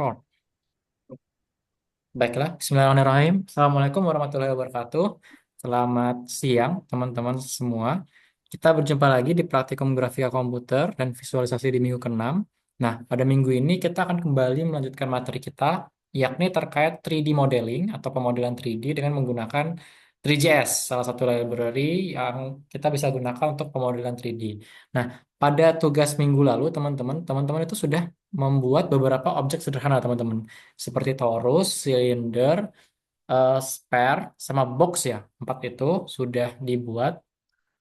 Record. Baiklah, Bismillahirrahmanirrahim. Assalamualaikum warahmatullahi wabarakatuh. Selamat siang, teman-teman semua. Kita berjumpa lagi di praktikum grafika komputer dan visualisasi di minggu ke-6. Nah, pada minggu ini kita akan kembali melanjutkan materi kita, yakni terkait 3D modeling atau pemodelan 3D dengan menggunakan 3JS, salah satu library yang kita bisa gunakan untuk pemodelan 3D. Nah, pada tugas minggu lalu, teman-teman itu sudah membuat beberapa objek sederhana, teman-teman seperti torus, silinder, spare, sama box ya. Empat itu sudah dibuat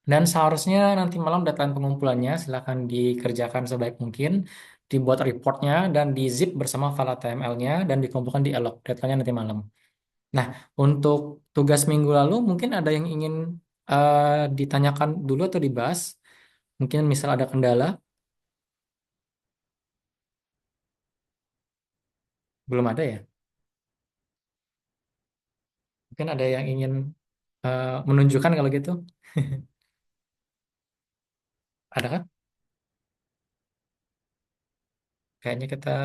dan seharusnya nanti malam deadline pengumpulannya silahkan dikerjakan sebaik mungkin, dibuat reportnya dan di zip bersama file HTML-nya dan dikumpulkan di Elok. Deadline-nya nanti malam. Nah, untuk tugas minggu lalu mungkin ada yang ingin ditanyakan dulu atau dibahas. Mungkin misal ada kendala, belum ada ya. Mungkin ada yang ingin menunjukkan kalau gitu. Ada kan? Kayaknya kita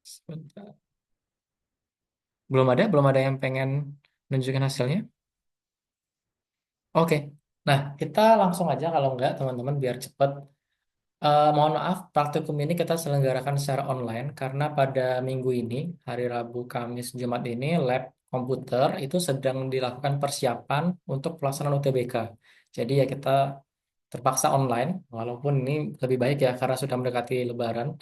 sebentar. Belum ada yang pengen nunjukin hasilnya. Oke. Nah, kita langsung aja kalau enggak, teman-teman, biar cepat. Mohon maaf, praktikum ini kita selenggarakan secara online karena pada minggu ini, hari Rabu, Kamis, Jumat ini, lab komputer itu sedang dilakukan persiapan untuk pelaksanaan UTBK. Jadi ya kita terpaksa online, walaupun ini lebih baik ya karena sudah mendekati Lebaran.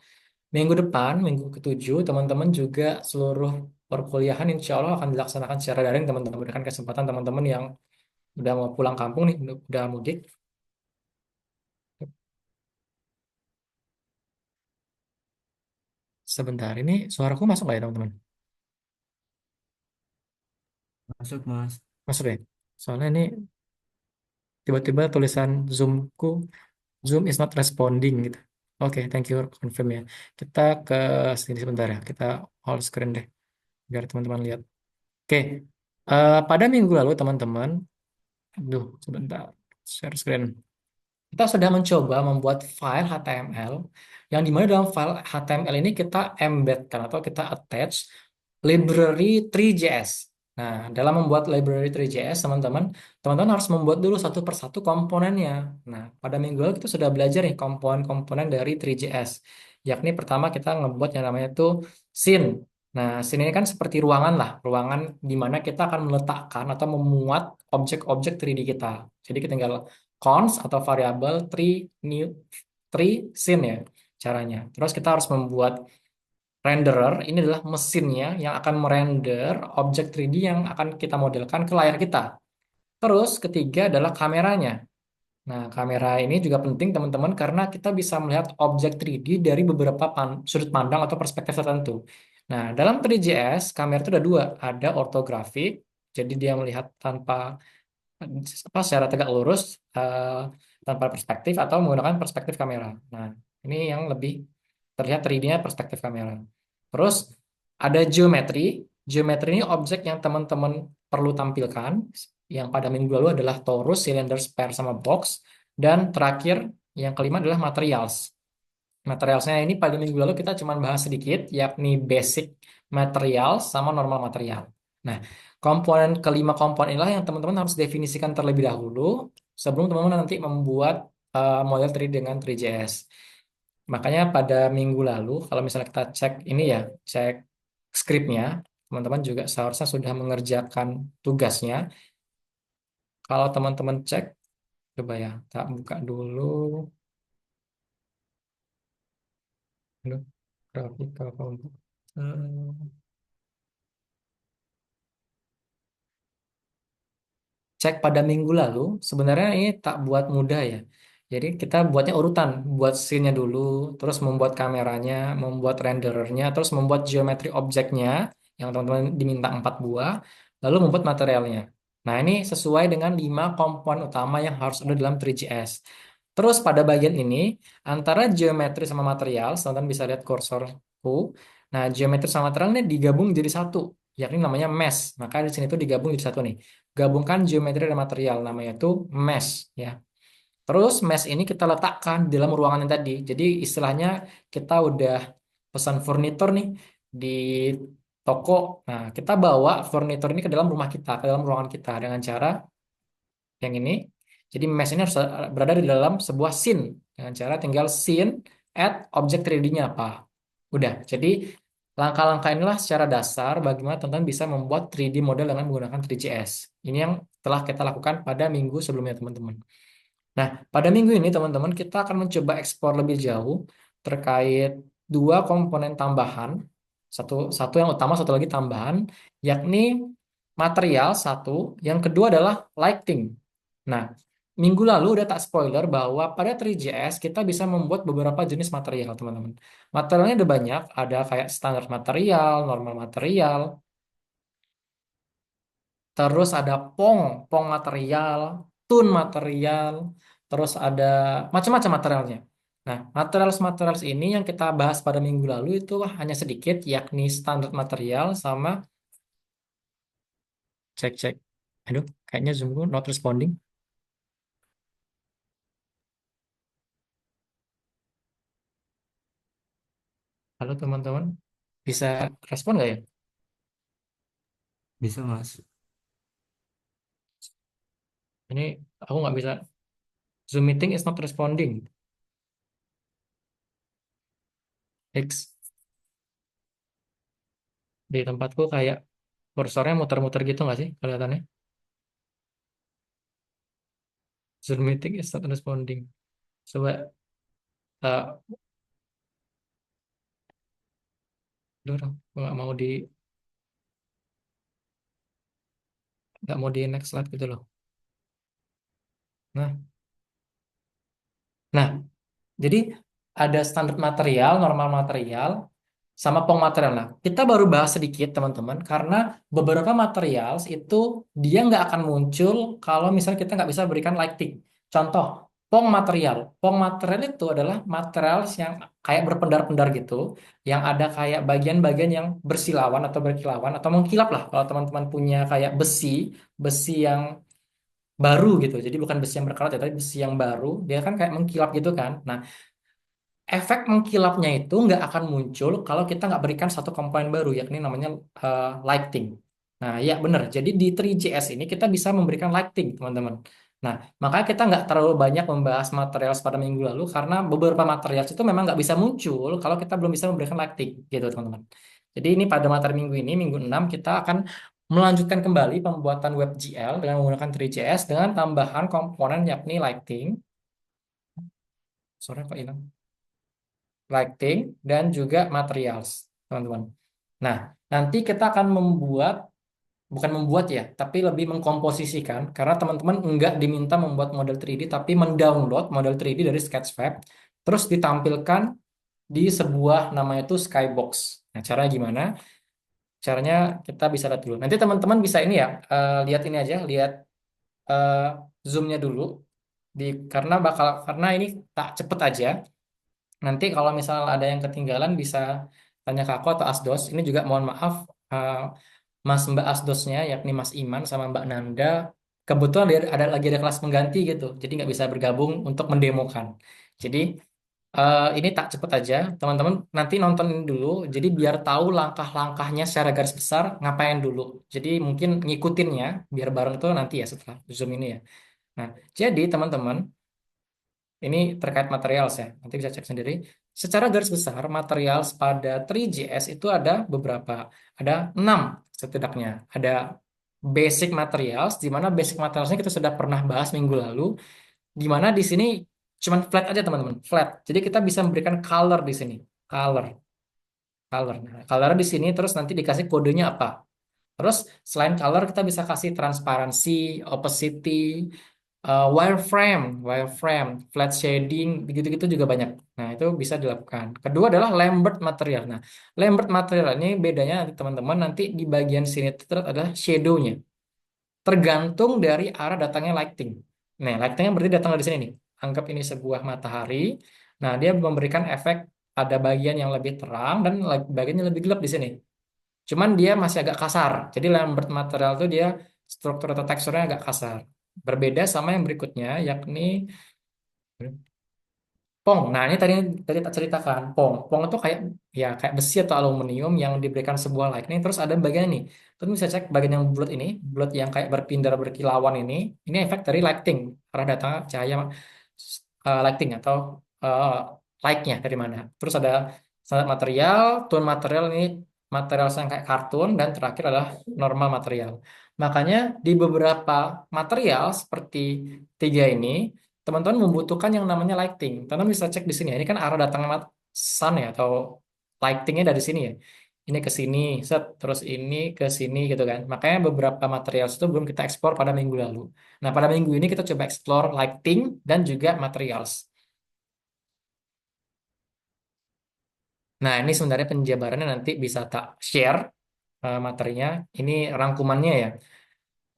Minggu depan, minggu ke-7, teman-teman juga seluruh perkuliahan insya Allah akan dilaksanakan secara daring, teman-teman. Berikan kesempatan teman-teman yang udah mau pulang kampung nih, udah mudik. Sebentar, ini suaraku masuk nggak ya, teman-teman? Masuk, Mas. Masuk ya? Soalnya ini tiba-tiba tulisan Zoomku, Zoom is not responding gitu. Oke, thank you, confirm ya. Kita ke sini sebentar ya. Kita all screen deh, biar teman-teman lihat. Oke, pada minggu lalu, teman-teman, aduh, sebentar, share screen. Kita sudah mencoba membuat file HTML yang dimana dalam file HTML ini kita embedkan atau kita attach library 3JS. Nah, dalam membuat library 3JS, teman-teman harus membuat dulu satu persatu komponennya. Nah, pada minggu lalu kita sudah belajar nih komponen-komponen dari 3JS. Yakni pertama kita ngebuat yang namanya itu scene. Nah, scene ini kan seperti ruangan lah, ruangan di mana kita akan meletakkan atau memuat objek-objek 3D kita. Jadi kita tinggal const atau variabel new tree scene ya caranya. Terus kita harus membuat renderer, ini adalah mesinnya yang akan merender objek 3D yang akan kita modelkan ke layar kita. Terus ketiga adalah kameranya. Nah, kamera ini juga penting teman-teman karena kita bisa melihat objek 3D dari beberapa sudut pandang atau perspektif tertentu. Nah, dalam 3JS, kamera itu ada dua. Ada ortografik, jadi dia melihat tanpa secara tegak lurus eh, tanpa perspektif atau menggunakan perspektif kamera. Nah, ini yang lebih terlihat 3D-nya perspektif kamera. Terus ada geometri. Geometri ini objek yang teman-teman perlu tampilkan. Yang pada minggu lalu adalah torus, cylinder, spare, sama box. Dan terakhir, yang kelima adalah materials. Materialsnya ini pada minggu lalu kita cuma bahas sedikit, yakni basic material sama normal material. Nah, kelima komponen inilah yang teman-teman harus definisikan terlebih dahulu sebelum teman-teman nanti membuat model 3D dengan 3JS. Makanya pada minggu lalu, kalau misalnya kita cek ini ya, cek skripnya, teman-teman juga seharusnya sudah mengerjakan tugasnya. Kalau teman-teman cek, coba ya, tak buka dulu. Aduh, grafika komputer. Cek pada minggu lalu, sebenarnya ini tak buat mudah ya. Jadi kita buatnya urutan, buat scene-nya dulu, terus membuat kameranya, membuat renderernya, terus membuat geometri objeknya, yang teman-teman diminta 4 buah, lalu membuat materialnya. Nah, ini sesuai dengan 5 komponen utama yang harus ada dalam 3JS. Terus pada bagian ini, antara geometri sama material, teman-teman bisa lihat kursorku. Nah, geometri sama material ini digabung jadi satu, yakni namanya mesh. Maka di sini tuh digabung jadi satu nih, gabungkan geometri dan material namanya itu mesh ya. Terus mesh ini kita letakkan di dalam ruangan yang tadi. Jadi istilahnya kita udah pesan furnitur nih di toko. Nah, kita bawa furnitur ini ke dalam rumah kita, ke dalam ruangan kita dengan cara yang ini. Jadi mesh ini harus berada di dalam sebuah scene dengan cara tinggal scene add objek 3D-nya apa. Udah. Jadi langkah-langkah inilah secara dasar bagaimana teman-teman bisa membuat 3D model dengan menggunakan 3GS. Ini yang telah kita lakukan pada minggu sebelumnya, teman-teman. Nah, pada minggu ini teman-teman kita akan mencoba eksplor lebih jauh terkait dua komponen tambahan, satu satu yang utama, satu lagi tambahan, yakni material satu, yang kedua adalah lighting. Nah, minggu lalu udah tak spoiler bahwa pada 3GS kita bisa membuat beberapa jenis material, teman-teman. Materialnya ada banyak, ada kayak standar material, normal material, terus ada pong material, tune material, terus ada macam-macam materialnya. Nah, material-material ini yang kita bahas pada minggu lalu itu hanya sedikit, yakni standar material sama cek-cek. Aduh, kayaknya Zoom not responding. Halo teman-teman, bisa respon nggak ya? Bisa, Mas. Ini aku nggak bisa. Zoom meeting is not responding. X di tempatku kayak kursornya muter-muter gitu nggak sih kelihatannya? Zoom meeting is not responding. Coba uh, dorong, nggak mau di next slide gitu loh. Nah, nah, jadi ada standar material, normal material, sama pong material. Nah, kita baru bahas sedikit teman-teman, karena beberapa material itu dia nggak akan muncul kalau misalnya kita nggak bisa berikan lighting. Contoh, pong material itu adalah material yang kayak berpendar-pendar gitu, yang ada kayak bagian-bagian yang bersilauan atau berkilauan atau mengkilap lah. Kalau teman-teman punya kayak besi, besi yang baru gitu. Jadi bukan besi yang berkarat ya, tapi besi yang baru, dia kan kayak mengkilap gitu kan. Nah, efek mengkilapnya itu nggak akan muncul kalau kita nggak berikan satu komponen baru, yakni namanya lighting. Nah, ya benar. Jadi di 3GS ini kita bisa memberikan lighting, teman-teman. Nah, makanya kita nggak terlalu banyak membahas material pada minggu lalu karena beberapa material itu memang nggak bisa muncul kalau kita belum bisa memberikan lighting, gitu, teman-teman. Jadi ini pada materi minggu ini, minggu 6 kita akan melanjutkan kembali pembuatan WebGL dengan menggunakan 3GS dengan tambahan komponen yakni lighting. Sorry, kok hilang? Lighting, dan juga materials, teman-teman. Nah, nanti kita akan membuat, bukan membuat ya, tapi lebih mengkomposisikan, karena teman-teman enggak diminta membuat model 3D, tapi mendownload model 3D dari Sketchfab, terus ditampilkan di sebuah namanya itu Skybox. Nah, caranya gimana? Caranya kita bisa lihat dulu. Nanti teman-teman bisa ini ya, lihat ini aja, lihat eh, zoom-nya dulu, karena ini tak cepet aja. Nanti kalau misal ada yang ketinggalan bisa tanya ke aku atau Asdos. Ini juga mohon maaf, eh, Mas Mbak Asdosnya, yakni Mas Iman sama Mbak Nanda, kebetulan lagi ada kelas pengganti gitu. Jadi nggak bisa bergabung untuk mendemokan. Jadi ini tak cepet aja. Teman-teman nanti nonton ini dulu. Jadi biar tahu langkah-langkahnya secara garis besar ngapain dulu. Jadi mungkin ngikutinnya biar bareng tuh nanti ya setelah Zoom ini ya. Nah, jadi teman-teman, ini terkait material ya, nanti bisa cek sendiri. Secara garis besar, material pada 3GS itu ada beberapa, ada 6 setidaknya. Ada basic materials, di mana basic materialsnya kita sudah pernah bahas minggu lalu, di mana di sini cuman flat aja teman-teman, flat. Jadi kita bisa memberikan color di sini, color, color. Nah, color di sini terus nanti dikasih kodenya apa. Terus selain color kita bisa kasih transparansi, opacity, wireframe, flat shading, begitu-gitu juga banyak. Nah, itu bisa dilakukan. Kedua adalah Lambert material. Nah, Lambert material ini bedanya nanti teman-teman nanti di bagian sini itu adalah shadow-nya. Tergantung dari arah datangnya lighting. Nah, lightingnya berarti datang dari sini nih. Anggap ini sebuah matahari. Nah, dia memberikan efek ada bagian yang lebih terang dan bagian yang lebih gelap di sini. Cuman dia masih agak kasar. Jadi Lambert material itu dia struktur atau teksturnya agak kasar. Berbeda sama yang berikutnya, yakni Pong. Nah, ini tadi tadi tak ceritakan. Pong. Pong itu kayak ya kayak besi atau aluminium yang diberikan sebuah lightning. Terus ada bagian ini. Terus bisa cek bagian yang bulat ini, bulat yang kayak berpindar berkilauan ini. Ini efek dari lighting. Karena datang cahaya lighting atau eh, light-nya dari mana. Terus ada standar material, tone material ini material yang kayak kartun dan terakhir adalah normal material. Makanya di beberapa material seperti tiga ini teman-teman membutuhkan yang namanya lighting. Teman-teman bisa cek di sini ya. Ini kan arah datang sun ya atau lightingnya dari sini ya. Ini ke sini, set, terus ini ke sini gitu kan. Makanya beberapa material itu belum kita eksplor pada minggu lalu. Nah, pada minggu ini kita coba explore lighting dan juga materials. Nah, ini sebenarnya penjabarannya nanti bisa tak share materinya. Ini rangkumannya ya.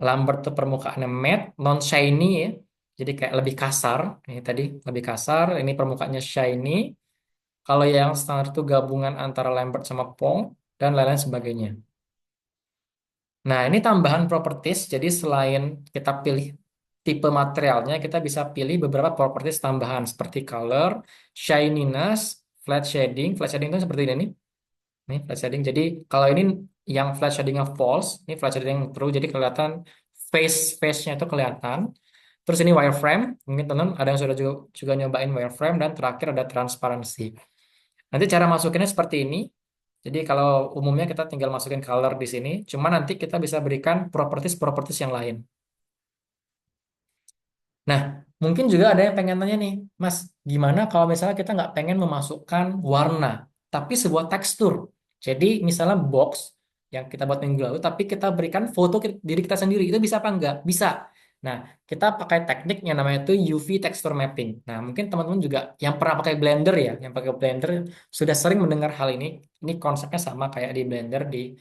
Lambert itu permukaannya matte, non shiny ya. Jadi kayak lebih kasar. Ini tadi lebih kasar. Ini permukaannya shiny. Kalau yang standar itu gabungan antara Lambert sama Pong dan lain-lain sebagainya. Nah, ini tambahan properties. Jadi selain kita pilih tipe materialnya, kita bisa pilih beberapa properties tambahan seperti color, shininess, flat shading. Flat shading itu seperti ini nih. Nih, flat shading. Jadi kalau ini yang flat shadingnya false, ini flat shading yang true. Jadi kelihatan face-nya itu kelihatan. Terus ini wireframe. Mungkin teman ada yang sudah juga nyobain wireframe dan terakhir ada transparansi. Nanti cara masukinnya seperti ini. Jadi kalau umumnya kita tinggal masukin color di sini, cuma nanti kita bisa berikan properties-properties yang lain. Nah, mungkin juga ada yang pengen tanya nih, Mas, gimana kalau misalnya kita nggak pengen memasukkan warna, tapi sebuah tekstur. Jadi misalnya box yang kita buat minggu lalu, tapi kita berikan foto diri kita sendiri, itu bisa apa enggak? Bisa. Nah, kita pakai teknik yang namanya itu UV texture mapping. Nah, mungkin teman-teman juga yang pernah pakai Blender ya, yang pakai Blender sudah sering mendengar hal ini. Ini konsepnya sama kayak di Blender di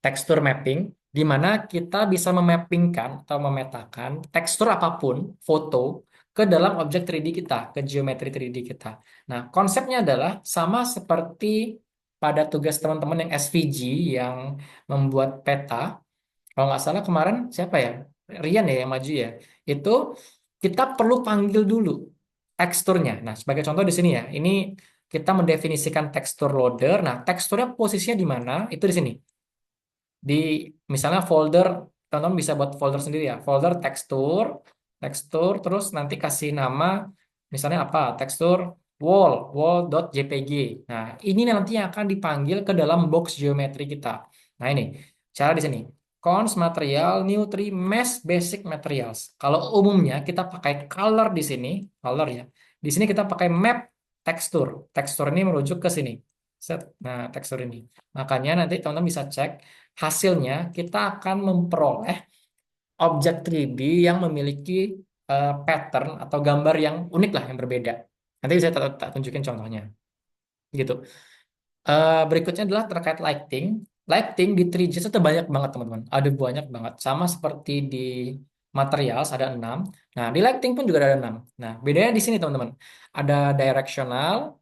texture mapping, di mana kita bisa memappingkan atau memetakan tekstur apapun, foto, ke dalam objek 3D kita, ke geometri 3D kita. Nah, konsepnya adalah sama seperti pada tugas teman-teman yang SVG yang membuat peta. Kalau nggak salah kemarin siapa ya? Rian ya yang maju ya. Itu kita perlu panggil dulu teksturnya. Nah, sebagai contoh di sini ya. Ini kita mendefinisikan tekstur loader. Nah, teksturnya posisinya di mana? Itu di sini di misalnya folder teman-teman bisa buat folder sendiri ya folder tekstur tekstur terus nanti kasih nama misalnya apa tekstur wall.jpg. Nah ini nanti yang akan dipanggil ke dalam box geometri kita. Nah ini cara di sini cons material new tree mesh basic materials. Kalau umumnya kita pakai color di sini color ya di sini kita pakai map tekstur. Tekstur ini merujuk ke sini. Set. Nah, tekstur ini. Makanya nanti teman-teman bisa cek hasilnya kita akan memperoleh objek 3D yang memiliki pattern atau gambar yang unik lah, yang berbeda. Nanti bisa tak tunjukin contohnya. Gitu. Berikutnya adalah terkait lighting. Lighting di 3JS itu banyak banget, teman-teman. Ada banyak banget. Sama seperti di materials ada 6. Nah, di lighting pun juga ada 6. Nah, bedanya di sini, teman-teman. Ada directional,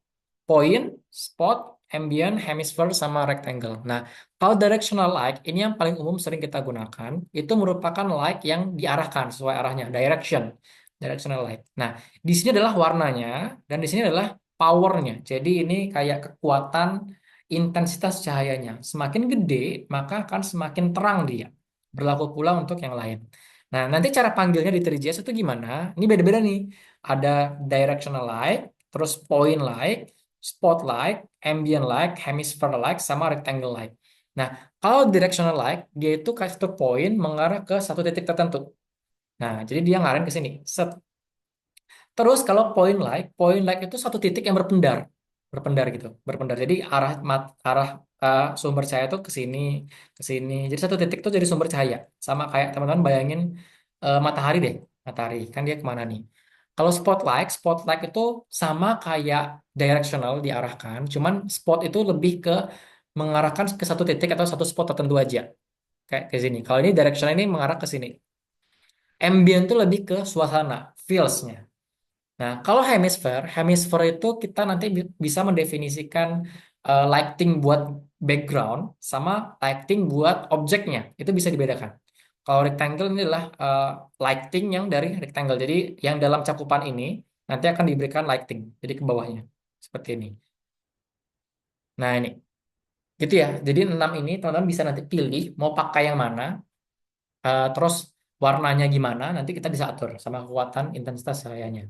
point, spot, ambient, hemisphere, sama rectangle. Nah, kalau directional light, ini yang paling umum sering kita gunakan, itu merupakan light yang diarahkan sesuai arahnya, direction, directional light. Nah, di sini adalah warnanya, dan di sini adalah powernya. Jadi ini kayak kekuatan intensitas cahayanya. Semakin gede, maka akan semakin terang dia. Berlaku pula untuk yang lain. Nah, nanti cara panggilnya di 3JS itu gimana? Ini beda-beda nih. Ada directional light, terus point light, spotlight, ambient light, hemisphere light, sama rectangle light. Nah, kalau directional light, dia itu kasih satu poin mengarah ke satu titik tertentu. Nah, jadi dia ngarahin ke sini. Set. Terus kalau point light itu satu titik yang berpendar, berpendar gitu, berpendar. Jadi arah sumber cahaya itu ke sini, ke sini. Jadi satu titik itu jadi sumber cahaya. Sama kayak teman-teman bayangin matahari deh, matahari kan dia kemana nih? Kalau spotlight itu sama kayak directional diarahkan, cuman spot itu lebih ke mengarahkan ke satu titik atau satu spot tertentu aja, kayak ke sini. Kalau ini directional ini mengarah ke sini. Ambient itu lebih ke suasana, feels-nya. Nah, kalau hemisfer itu kita nanti bisa mendefinisikan lighting buat background sama lighting buat objeknya. Itu bisa dibedakan. Kalau rectangle ini adalah lighting yang dari rectangle. Jadi yang dalam cakupan ini. nanti akan diberikan lighting. Jadi ke bawahnya seperti ini. Nah, ini gitu ya. Jadi 6 ini teman-teman bisa nanti pilih mau pakai yang mana, terus warnanya gimana, nanti kita bisa atur sama kekuatan intensitas cahayanya.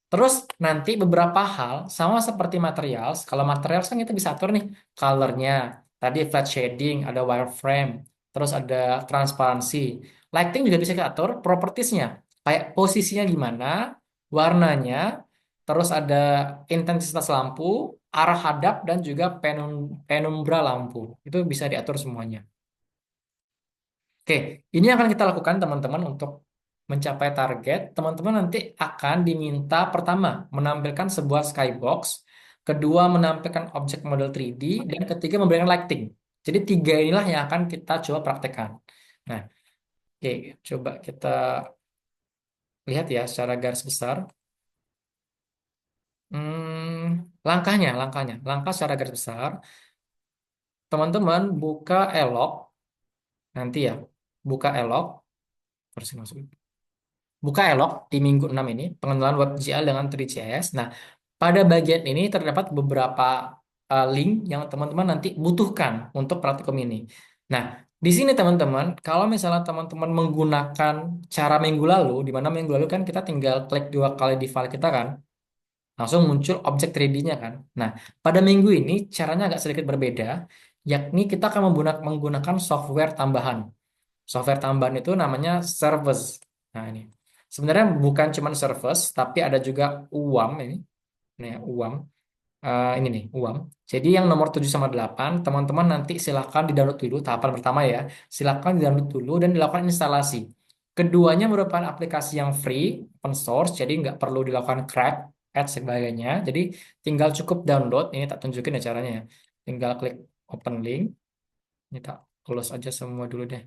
Terus nanti beberapa hal sama seperti materials. Kalau materials kan kita bisa atur nih colornya. Tadi flat shading, ada wireframe, terus ada transparansi. Lighting juga bisa kita atur propertiesnya. Kayak posisinya gimana, warnanya, terus ada intensitas lampu, arah hadap, dan juga penumbra lampu. Itu bisa diatur semuanya. Oke, ini yang akan kita lakukan teman-teman untuk mencapai target. Teman-teman nanti akan diminta pertama menampilkan sebuah skybox, kedua menampilkan objek model 3D, dan ketiga memberikan lighting. Jadi tiga inilah yang akan kita coba praktekkan. Nah, oke, coba kita lihat ya secara garis besar. Langkah secara garis besar. Teman-teman buka elok nanti ya, buka elok. Terus masuk. Buka Elok di minggu 6 ini, pengenalan WebGL dengan 3JS. Nah, pada bagian ini terdapat beberapa link yang teman-teman nanti butuhkan untuk praktikum ini. Nah, di sini teman-teman, kalau misalnya teman-teman menggunakan cara minggu lalu, di mana minggu lalu kan kita tinggal klik dua kali di file kita kan, langsung muncul objek 3D-nya kan. Nah, pada minggu ini caranya agak sedikit berbeda, yakni kita akan menggunakan software tambahan. Software tambahan itu namanya Service. Nah, ini. Sebenarnya bukan cuma Service, tapi ada juga UAM ini. Nih, UAM. Ini nih, UAM. Jadi yang nomor 7 sama 8, teman-teman nanti silakan di-download dulu, tahapan pertama ya. Silakan di-download dulu dan dilakukan instalasi. Keduanya merupakan aplikasi yang free, open source, jadi nggak perlu dilakukan crack, add sebagainya. Jadi tinggal cukup download, ini tak tunjukin ya caranya ya. Tinggal klik open link, ini tak close aja semua dulu deh.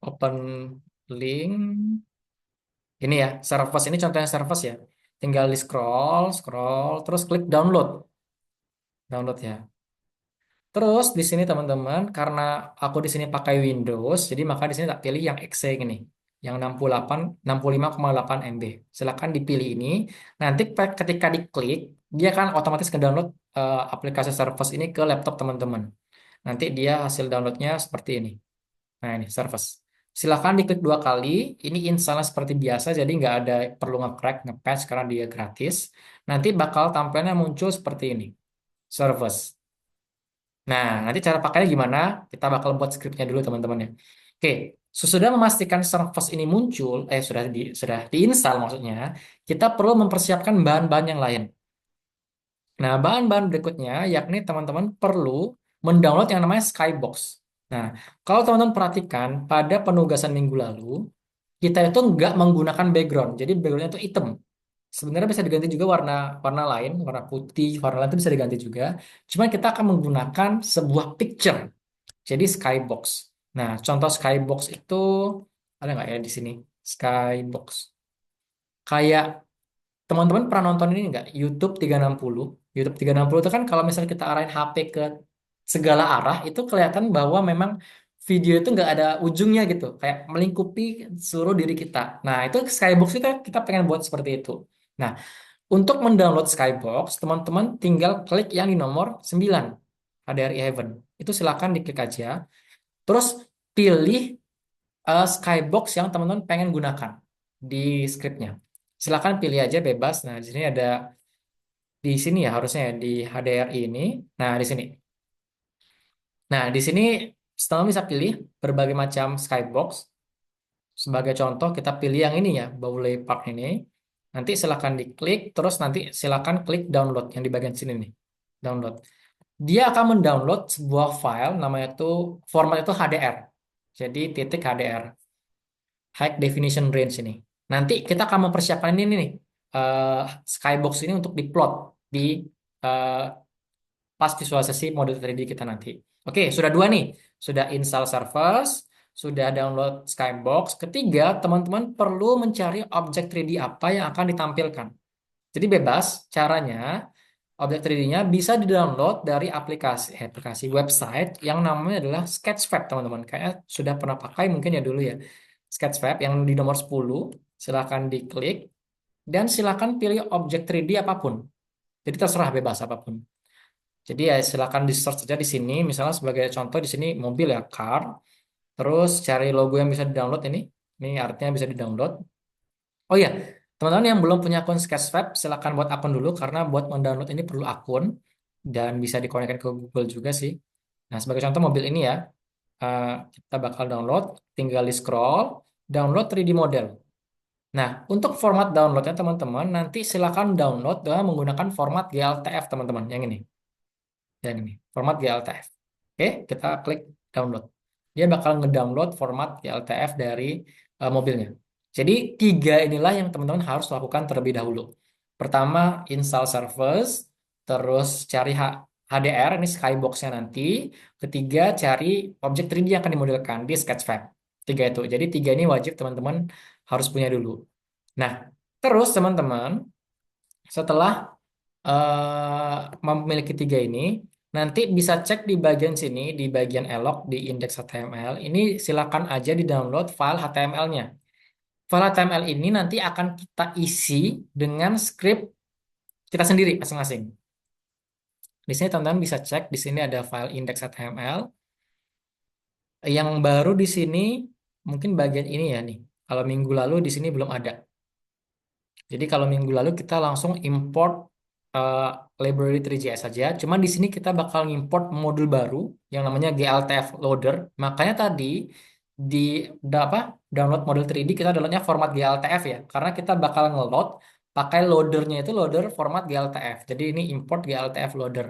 Open link. Ini ya, Surface ini contohnya Surface ya. Tinggal di scroll, scroll, terus klik download. Download ya. Terus di sini teman-teman, karena aku di sini pakai Windows, jadi maka di sini tak pilih yang exe ini, yang 68, 65,8 MB. Silakan dipilih ini. Nanti ketika diklik, dia akan otomatis ke-download aplikasi Surface ini ke laptop teman-teman. Nanti dia hasil downloadnya seperti ini. Nah, ini Surface. Silakan diklik dua kali. Ini installnya seperti biasa, jadi nggak ada perlu nge-crack, nge-patch karena dia gratis. Nanti bakal tampilnya muncul seperti ini, Surface. Nah, nanti cara pakainya gimana? Kita bakal buat scriptnya dulu teman-teman ya. Oke, sesudah memastikan Surface ini muncul, sudah diinstal maksudnya, kita perlu mempersiapkan bahan-bahan yang lain. Nah, bahan-bahan berikutnya yakni teman-teman perlu mendownload yang namanya Skybox. Nah, kalau teman-teman perhatikan pada penugasan minggu lalu, kita itu nggak menggunakan background. Jadi backgroundnya itu hitam. Sebenarnya bisa diganti juga warna warna lain, warna putih, warna lain itu bisa diganti juga. Cuma kita akan menggunakan sebuah picture. Jadi Skybox. Nah, contoh Skybox itu ada nggak ya di sini? Skybox. Kayak teman-teman pernah nonton ini nggak? YouTube 360. YouTube 360 itu kan kalau misalnya kita arahin HP ke segala arah, itu kelihatan bahwa memang video itu nggak ada ujungnya gitu. Kayak melingkupi seluruh diri kita. Nah, itu Skybox kita pengen buat seperti itu. Nah, untuk mendownload Skybox, teman-teman tinggal klik yang di nomor 9, HDRI Heaven. Itu silakan diklik aja. Terus pilih Skybox yang teman-teman pengen gunakan di scriptnya. Silakan pilih aja bebas. Nah, di sini ada di sini ya harusnya ya, di HDRI ini. Nah, di sini. Nah, di sini teman bisa pilih berbagai macam Skybox. Sebagai contoh, kita pilih yang ini ya, Bowley Park ini. Nanti silakan diklik, terus nanti silakan klik download yang di bagian sini nih. Download. Dia akan mendownload sebuah file, namanya itu format itu HDR. Jadi titik HDR. High Definition Range ini. Nanti kita akan mempersiapkan ini nih, eh, Skybox ini untuk diplot di eh, pas visualisasi model 3D kita nanti. Oke, sudah dua nih. Sudah install Surface, sudah download Skybox. Ketiga, teman-teman perlu mencari objek 3D apa yang akan ditampilkan. Jadi bebas caranya, objek 3D-nya bisa di-download dari aplikasi website yang namanya adalah Sketchfab, teman-teman. Kayaknya sudah pernah pakai mungkin ya dulu ya. Sketchfab yang di nomor 10. Silakan diklik dan silakan pilih objek 3D apapun. Jadi terserah bebas apapun. Jadi ya silakan di search saja di sini. Misalnya sebagai contoh di sini mobil ya, car. Terus cari logo yang bisa di-download ini. Ini artinya bisa di-download. Oh iya, teman-teman yang belum punya akun Sketchfab, silakan buat akun dulu karena buat mendownload ini perlu akun dan bisa dikonekkan ke Google juga sih. Nah, sebagai contoh mobil ini ya, eh, kita bakal download, tinggal di scroll, download 3D model. Nah, untuk format downloadnya teman-teman, nanti silakan download dengan menggunakan format GLTF teman-teman, yang ini, format GLTF. Oke, kita klik download. Dia bakal ngedownload format GLTF dari mobilnya. Jadi tiga inilah yang teman-teman harus lakukan terlebih dahulu. Pertama, install service, terus cari HDR, ini skybox-nya nanti. Ketiga, cari objek 3D yang akan dimodelkan di Sketchfab. Tiga itu. Jadi tiga ini wajib teman-teman harus punya dulu. Nah, terus teman-teman, setelah memiliki tiga ini, nanti bisa cek di bagian sini, di bagian elok, di index HTML. Ini silakan aja di-download file HTML-nya. File HTML ini nanti akan kita isi dengan script kita sendiri masing-masing. Di sini teman-teman bisa cek, di sini ada file index HTML. Yang baru di sini mungkin bagian ini ya nih. Kalau minggu lalu di sini belum ada. Jadi kalau minggu lalu kita langsung import eh, library 3JS saja. Cuman di sini kita bakal import modul baru yang namanya GLTF loader. Makanya tadi di apa download model 3D kita downloadnya format GLTF ya, karena kita bakal ngeload pakai loadernya itu loader format GLTF. Jadi ini import GLTF loader.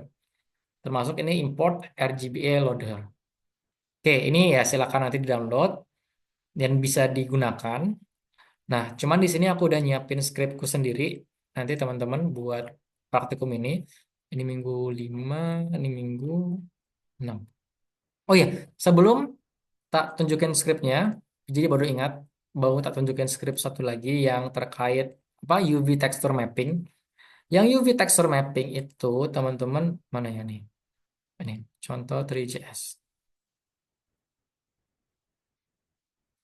Termasuk ini import RGBA loader. Oke, ini ya silakan nanti di download dan bisa digunakan. Nah, cuman di sini aku udah nyiapin skripku sendiri. Nanti teman-teman buat praktikum ini. Ini minggu 5, ini minggu 6. Oh iya, sebelum tak tunjukin skripnya, jadi baru ingat, baru tak tunjukin skrip satu lagi yang terkait apa UV texture mapping. Yang UV texture mapping itu, teman-teman, mana ya nih? Ini, contoh 3JS.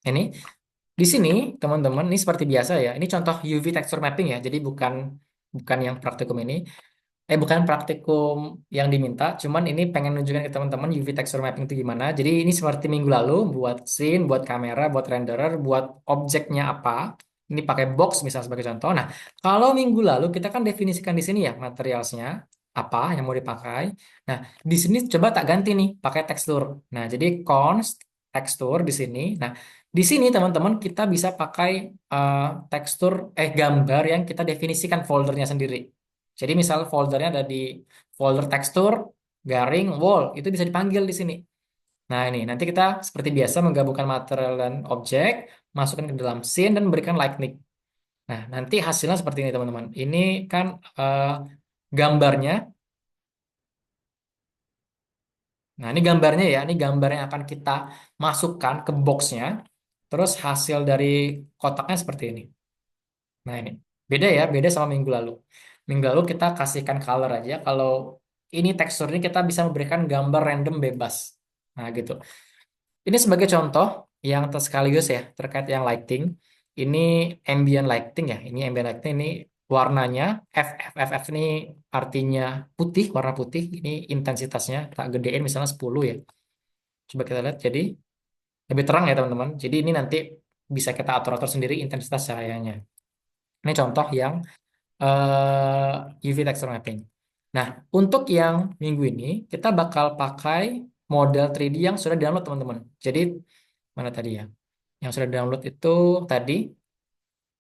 Ini, di sini, teman-teman, ini seperti biasa ya. Ini contoh UV texture mapping ya. Jadi bukan bukan yang praktikum ini. Bukan praktikum yang diminta, cuman ini pengen nunjukin ke teman-teman UV texture mapping itu gimana. Jadi ini seperti minggu lalu buat scene, buat kamera, buat renderer, buat objeknya apa. Ini pakai box misalnya sebagai contoh. Nah, kalau minggu lalu kita kan definisikan di sini ya materialsnya apa yang mau dipakai. Nah, di sini coba tak ganti nih pakai tekstur. Nah, jadi const tekstur di sini. Nah, di sini teman-teman kita bisa pakai eh, tekstur gambar yang kita definisikan foldernya sendiri. Jadi misal foldernya ada di folder tekstur, garing, wall, itu bisa dipanggil di sini. Nah ini, nanti kita seperti biasa menggabungkan material dan objek, masukkan ke dalam scene dan berikan lightning. Nah nanti hasilnya seperti ini teman-teman. Ini kan eh, gambarnya. Nah ini gambarnya ya, ini gambar yang akan kita masukkan ke boxnya. Terus hasil dari kotaknya seperti ini. Nah ini beda ya, beda sama minggu lalu. Minggu lalu kita kasihkan color aja. Kalau ini teksturnya kita bisa memberikan gambar random bebas. Nah gitu. Ini sebagai contoh yang sekaligus ya terkait yang lighting. Ini ambient lighting ya. Ini ambient lighting ini warnanya F ini artinya putih, warna putih. Ini intensitasnya tak gedein misalnya 10 ya. Coba kita lihat. Jadi lebih terang ya teman-teman. Jadi ini nanti bisa kita atur-atur sendiri intensitas cahayanya. Ini contoh yang UV texture mapping. Nah, untuk yang minggu ini kita bakal pakai model 3D yang sudah download teman-teman. Jadi mana tadi ya? Yang sudah download itu tadi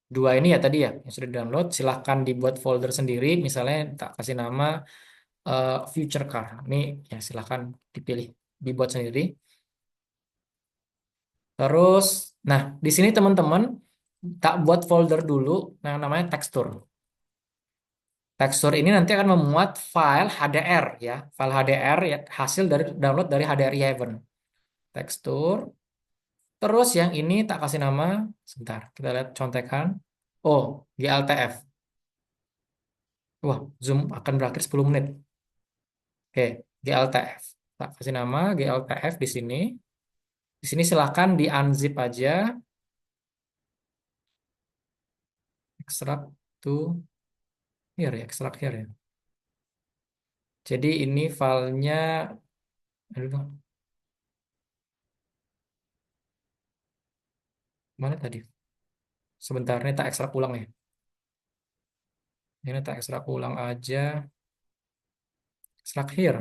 dua ini ya tadi ya yang sudah download. Silahkan dibuat folder sendiri. Misalnya tak kasih nama Future Car. Ini ya silahkan dipilih dibuat sendiri. Terus, nah di sini teman-teman tak buat folder dulu yang namanya tekstur. Tekstur ini nanti akan memuat file HDR ya, file HDR ya hasil dari download dari HDRI Heaven. Tekstur. Terus yang ini tak kasih nama, sebentar, kita lihat contekan. Oh, GLTF. Wah, zoom akan berakhir 10 menit. Oke, GLTF. Tak kasih nama GLTF di sini. Di sini silahkan di unzip aja. extract to here ya, extract here ya. Jadi ini filenya, aduh, mana tadi? Sebentar, ini tak ekstrak ulang ya. Ini tak ekstrak ulang aja. Extract here.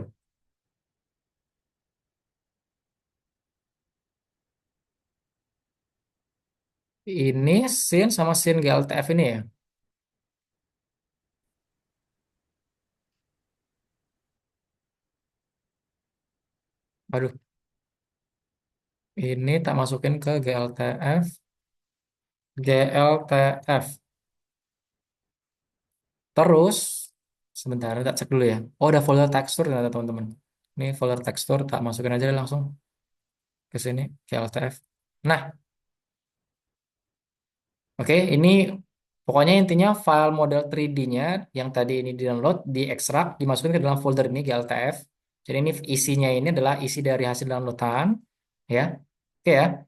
Ini scene sama scene GLTF ini ya. Aduh, ini tak masukin ke GLTF. GLTF. Terus, sebentar, tak cek dulu ya. Oh, ada folder tekstur ternyata teman-teman. Ini folder tekstur, tak masukin aja deh langsung ke sini, GLTF. Nah, oke, ini pokoknya intinya file model 3D-nya yang tadi ini di-download, diekstrak, dimasukin ke dalam folder ini GLTF. Jadi ini isinya ini adalah isi dari hasil downloadan, ya. Oke ya.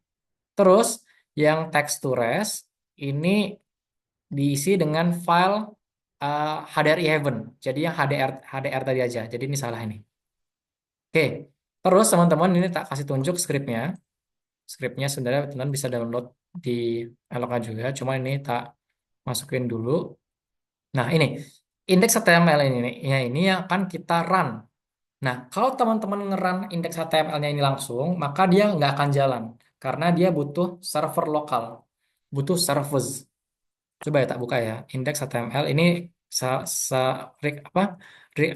Terus yang text to rest ini diisi dengan file HDRI Heaven. Jadi yang HDR tadi aja. Jadi ini salah ini. Oke. Terus teman-teman ini tak kasih tunjuk skripnya. Skripnya sebenarnya teman-teman bisa download di Eloka juga. Cuma ini tak masukin dulu. Nah ini indeks HTML ini yang akan kita run. Nah kalau teman-teman nge-run indeks HTML-nya ini langsung, maka dia nggak akan jalan karena dia butuh server lokal, butuh service. Coba ya tak buka ya. Indeks HTML ini sa, sa, apa?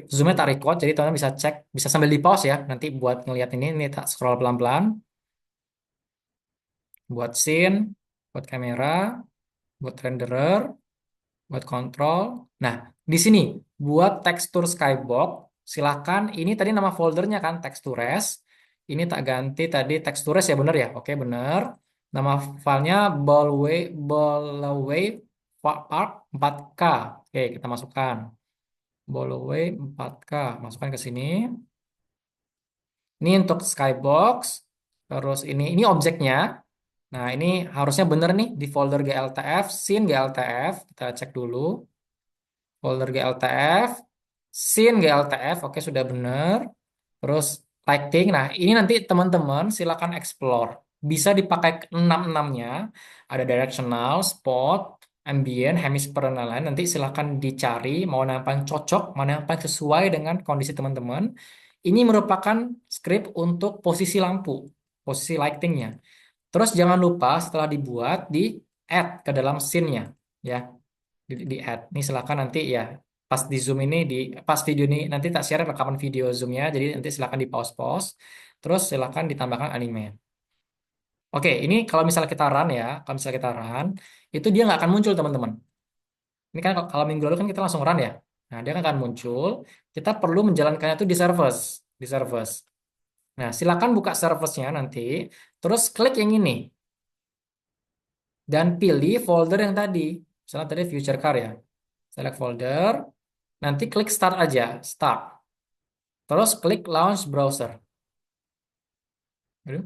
Zoom-nya tak record, jadi teman-teman bisa cek, bisa sambil di pause ya. Nanti buat ngelihat ini tak scroll pelan-pelan, buat scene, buat kamera, buat renderer, buat kontrol. Nah, di sini buat tekstur skybox, silakan. Ini tadi nama foldernya kan textures. Ini tak ganti tadi textures ya bener ya? Oke bener. Nama filenya Ballaway Park 4K. Oke kita masukkan Ballaway 4K. Masukkan ke sini. Ini untuk skybox. Terus ini objeknya. Nah ini harusnya bener nih di folder GLTF, scene GLTF. Kita cek dulu. Folder GLTF, scene GLTF, oke sudah benar. Terus lighting, nah ini nanti teman-teman silakan explore. Bisa dipakai enam-enamnya, ada directional, spot, ambient, hemisphere, dan lain-lain. Nanti silakan dicari mau mana yang paling cocok, mana yang paling sesuai dengan kondisi teman-teman. Ini merupakan script untuk posisi lampu, posisi lightingnya. Terus jangan lupa setelah dibuat di add ke dalam scene-nya, ya di add. Ini silakan nanti ya pas di Zoom ini di pas video ini nanti tak share rekaman video Zoom-nya. Jadi nanti silakan di pause-pause. Terus silakan ditambahkan anime. Oke, ini kalau misalnya kita run ya, kalau misalnya kita run, itu dia nggak akan muncul teman-teman. Ini kan kalau minggu lalu kan kita langsung run ya. Nah, dia akan muncul. Kita perlu menjalankannya itu di service, di service. Nah, silakan buka service-nya nanti, terus klik yang ini dan pilih folder yang tadi. Misalnya tadi future car ya. Select folder, nanti klik start aja, start. Terus klik launch browser. Aduh.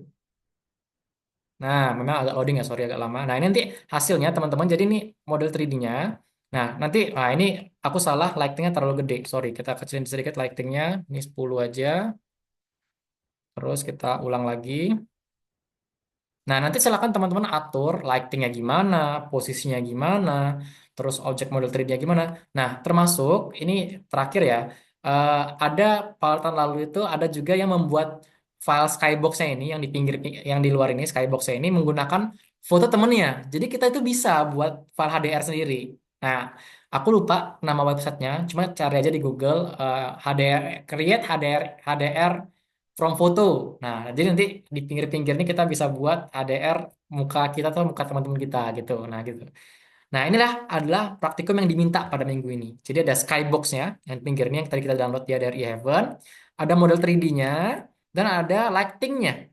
Nah, memang agak loading ya, sorry agak lama. Nah, ini nanti hasilnya teman-teman. Jadi ini model 3D-nya. Nah, nanti, nah ini aku salah, lighting-nya terlalu gede. Sorry, kita kecilin sedikit lighting-nya. Ini 10 aja. Terus kita ulang lagi. Nah, nanti silakan teman-teman atur lightingnya gimana, posisinya gimana, terus objek model 3D-nya gimana. Nah, termasuk ini terakhir ya, eh, ada pautan lalu itu ada juga yang membuat file skybox-nya ini yang di pinggir yang di luar ini skybox-nya ini menggunakan foto temennya. Jadi kita itu bisa buat file HDR sendiri. Nah, aku lupa nama websitenya, cuma cari aja di Google HDR create HDR from photo. Nah, jadi nanti di pinggir-pinggir ini kita bisa buat ADR muka kita atau muka teman-teman kita gitu. Nah, gitu. Nah, inilah adalah praktikum yang diminta pada minggu ini. Jadi ada skybox-nya yang pinggirnya yang tadi kita download ya dari Heaven, ada model 3D-nya, dan ada lighting-nya.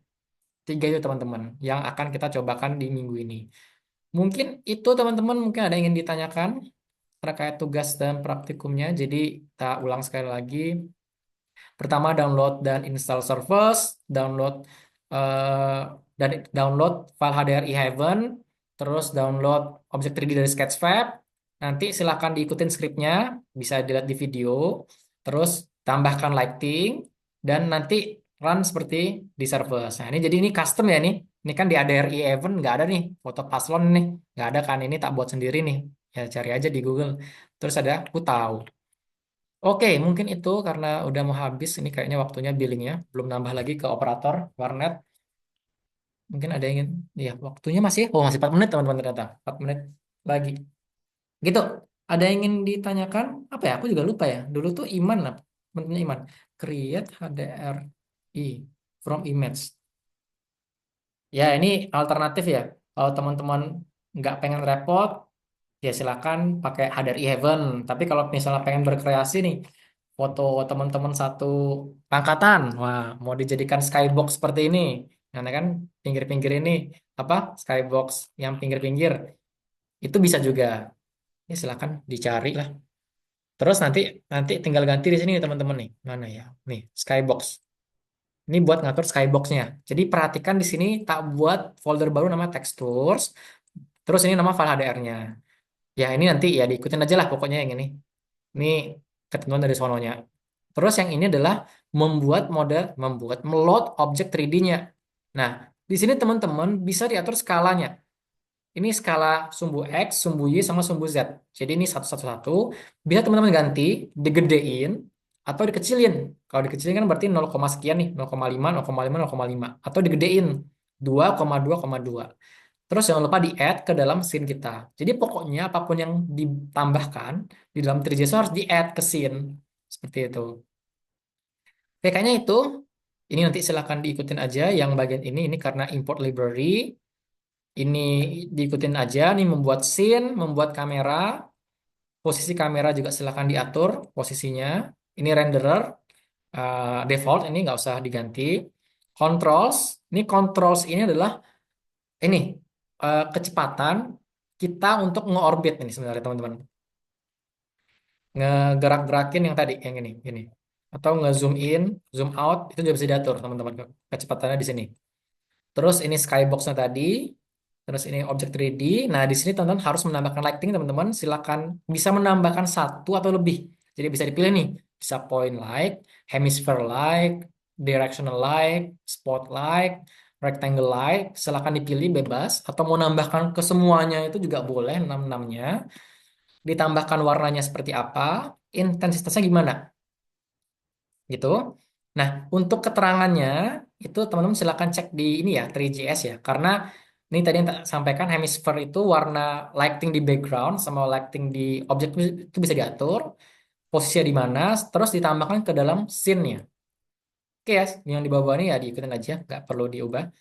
Tiga itu teman-teman yang akan kita cobakan di minggu ini. Mungkin itu teman-teman mungkin ada yang ingin ditanyakan terkait tugas dan praktikumnya. Jadi kita ulang sekali lagi. Pertama download dan install Surface, dan download file HDRI Heaven, terus download objek 3D dari Sketchfab, Nanti silakan diikutin skripnya, bisa dilihat di video, terus tambahkan lighting, dan nanti run seperti di Service. Nah, ini jadi ini custom ya nih. Ini kan di ADRI event nggak ada nih foto paslon nih, nggak ada kan ini tak buat sendiri nih. Ya cari aja di Google. Terus ada aku tahu. Oke, mungkin itu karena udah mau habis ini kayaknya waktunya billingnya, belum nambah lagi ke operator warnet. Mungkin ada yang ingin, ya waktunya masih 4 menit teman-teman ternyata 4 menit lagi. Gitu. Ada yang ingin ditanyakan? Apa ya? Aku juga lupa ya. Dulu tuh Iman apa? Menurutnya Iman. Create HDRI from image. Ya, ini alternatif ya. Kalau teman-teman nggak pengen repot, ya silakan pakai HDRI Heaven. Tapi kalau misalnya pengen berkreasi nih, foto teman-teman satu angkatan, wah, mau dijadikan skybox seperti ini. Karena kan pinggir-pinggir ini apa? Skybox yang pinggir-pinggir itu bisa juga. Ya silakan dicari lah. Terus nanti nanti tinggal ganti di sini nih teman-teman nih. Mana ya? Nih, skybox. Ini buat ngatur skyboxnya. Jadi perhatikan di sini tak buat folder baru nama textures. Terus ini nama file HDR-nya. Ya ini nanti ya diikutin aja lah pokoknya yang ini. Ini ketentuan dari sononya. Terus yang ini adalah membuat meload objek 3D-nya. Nah, di sini teman-teman bisa diatur skalanya. Ini skala sumbu X, sumbu Y, sama sumbu Z. Jadi ini satu-satu-satu. Bisa teman-teman ganti, digedein, atau dikecilin. Kalau dikecilin kan berarti 0, sekian nih. 0,5, 0,5, 0,5. Atau digedein, 2,2,2. Terus jangan lupa di-add ke dalam scene kita. Jadi pokoknya apapun yang ditambahkan di dalam 3JS harus di-add ke scene. Seperti itu. Oke, kayaknya itu. Ini nanti silahkan diikutin aja yang bagian ini. Ini karena import library. Ini diikutin aja nih membuat scene, membuat kamera, posisi kamera juga silahkan diatur posisinya. Ini renderer default ini nggak usah diganti. Controls, ini controls ini adalah ini kecepatan kita untuk ngeorbit ini sebenarnya teman-teman. Ngegerak-gerakin yang tadi yang ini. Atau nge-zoom in, zoom out itu juga bisa diatur teman-teman kecepatannya di sini. Terus ini skybox-nya tadi. Terus ini objek 3D. Nah, di sini teman-teman harus menambahkan lighting, teman-teman. Silakan bisa menambahkan satu atau lebih. Jadi bisa dipilih nih. Bisa point light, hemisphere light, directional light, spotlight, rectangle light. Silakan dipilih bebas. Atau mau nambahkan ke semuanya itu juga boleh, enam-enamnya. Ditambahkan warnanya seperti apa, intensitasnya gimana, gitu. Nah, untuk keterangannya itu teman-teman silakan cek di ini ya 3GS ya, karena ini tadi yang tak sampaikan hemisphere itu warna lighting di background sama lighting di objek itu bisa diatur posisinya di mana, terus ditambahkan ke dalam scene-nya. Oke ya, yang di bawah ini ya diikutin aja, nggak perlu diubah.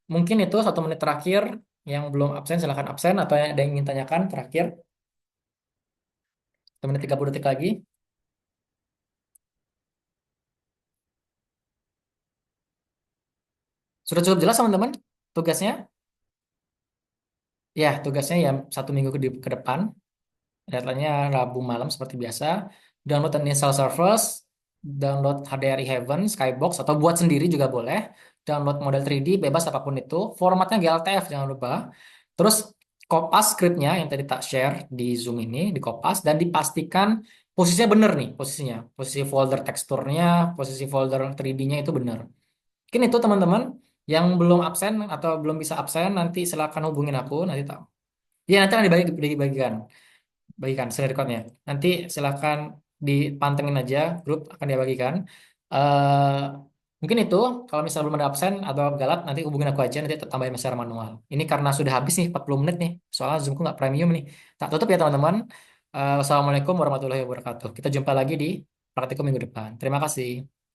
Mungkin itu 1 menit terakhir yang belum absen silakan absen atau ada yang ingin tanyakan terakhir 1 menit 30 detik lagi. Sudah cukup jelas teman-teman tugasnya? Ya, tugasnya ya 1 minggu ke depan. Deadline-nya Rabu malam seperti biasa. Download dan install Surface, download HDRI Heaven, Skybox, atau buat sendiri juga boleh. Download model 3D, bebas apapun itu. Formatnya GLTF, jangan lupa. Terus kopas scriptnya yang tadi tak share di Zoom ini, dikopas dan dipastikan posisinya benar nih, posisinya. Posisi folder teksturnya, posisi folder 3D-nya itu benar. Mungkin itu teman-teman yang belum absen atau belum bisa absen, nanti silakan hubungin aku, nanti tak. Ya, nanti akan dibagikan screen recordnya. Nanti silakan dipantengin aja, grup akan dibagikan. eh Mungkin itu, kalau misalnya belum ada absen atau galat, nanti hubungin aku aja, nanti tambahin secara manual. Ini karena sudah habis nih 40 menit nih, soalnya Zoomku nggak premium nih. Tak tutup ya teman-teman. Wassalamualaikum warahmatullahi wabarakatuh. Kita jumpa lagi di praktikum minggu depan. Terima kasih.